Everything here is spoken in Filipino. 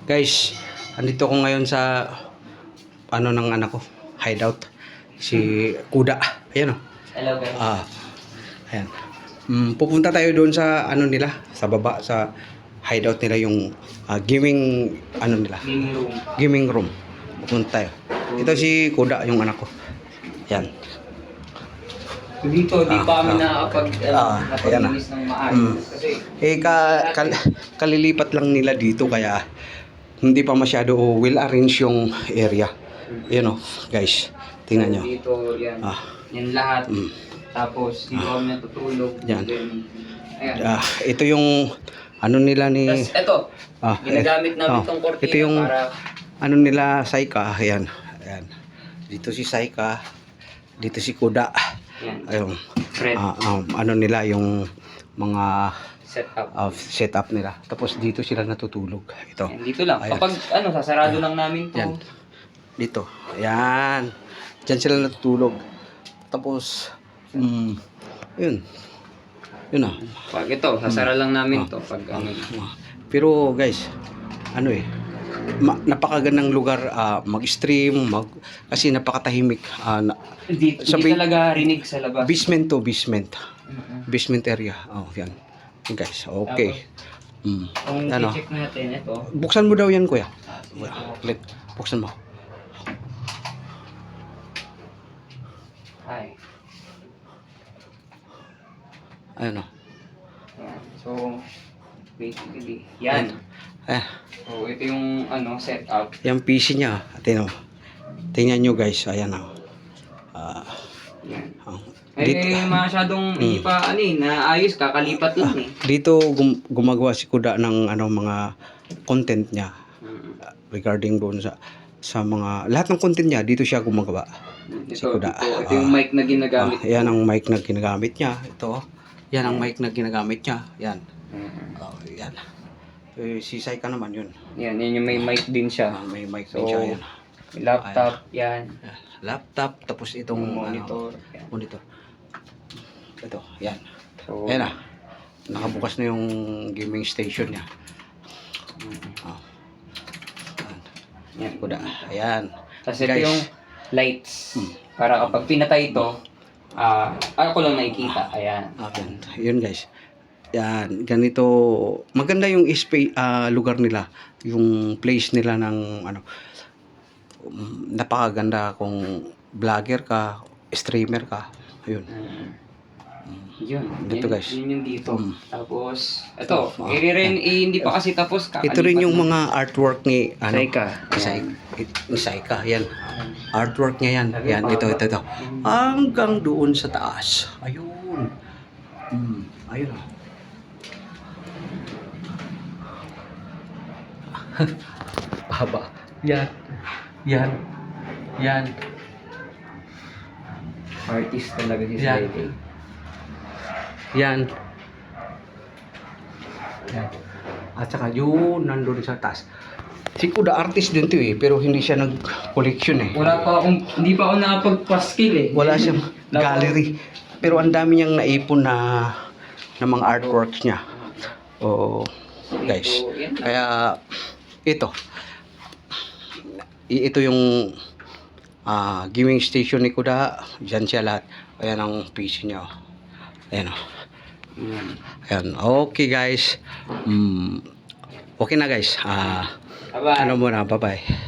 Guys, andito ko ngayon sa ano ng anak ko, hideout. Si Kuda. Ayan oh. Hello guys. Ayan. Pupunta tayo doon sa ano nila, sa baba sa hideout nila yung gaming ano nila. Gaming room. Gaming room. Pupunta tayo. Ito si Kuda, yung anak ko. Ayan. Dito, di pa kami nakapag-linis ng maayos. Kasi, kalilipat lang nila dito kaya hindi pa masyado well arranged yung area. Ayan oh, guys. Tingnan nyo. dito, yan. Yan lahat. Tapos, dito kami natutulog. Yan. Ayan. Ito yung ano nila ni... Tapos, ito. Ginagamit namin itong kortina ito yung para... ano nila, Saika. Ayan. Ayan. Dito si Saika. Dito si Kuda. Yan. Ayun. Fred. Ano nila yung mga Setup. nila. Tapos dito sila natutulog. Ito. Yan, dito lang. Ayan. Kapag sasarado lang namin to. Yan. Dito. Ayan. Diyan sila natutulog. Tapos, yun. Yun na. Pag ito, sasara lang namin to. Pag Pero guys, ano napakagandang lugar mag-stream, kasi napakatahimik. Hindi talaga rinig sa labas. Basement to basement. Basement area. Oh, yan. Guys, okay. Kung Ano? i-check natin, ito. Buksan mo daw yan, kuya. Buksan mo. Ay. Ayun oh. Yan. So, basically, yan. So, ito yung setup. Yung PC niya. Tingnan nyo guys. Ayan oh. Yan. Dito, Masyadong hindi pa naayos, kakalipat lang eh. dito gumagawa si Kuda ng mga content niya regarding doon sa mga lahat ng content niya dito siya gumagawa. Si Kuda. Ito yung mic na ginagamit. Yan ang mic na ginagamit niya. Ito. Yan ang mic na ginagamit niya. Yan. Yan. Si Saika naman yun. Yan yung may mic din siya. May mic din siya. Yan. May laptop, yan. Laptop, tapos itong monitor. Monitor. Ito, yan. So, Ayan nakabukas na yung gaming station niya. Yan. Kuda. Ayan. Tapos ito yung lights. Para kapag pinatay ito, ako lang nakikita. Ayan. Yun guys. Yan, ganito. Maganda yung lugar nila. Yung place nila ng napakaganda kung vlogger ka, streamer ka. Ayun. Yun. Dito guys. Yun yung dito. Tapos, ito. Hindi pa kasi tapos. Ito rin yung mga artwork ni Saika. Saika. Yan. Artwork niya yan. Yan. Ito. Hanggang doon sa taas. Ayun. Ayun. Haba. Yan. Artist talaga si Yan. Saika. Yan. At saka yun, nandun sa taas. Si Kuda artist din to pero hindi siya nag-collection Hindi pa ako nakapag-paskill Wala siyang gallery. Pero ang dami niyang naipon na mga artworks niya. Guys. Kaya, ito yung gaming station ni Kuda. Diyan siya lahat. Ayan ang PC niya. Ayan o. Ayan. Okay guys. Okay na guys. Ano muna. Bye-bye.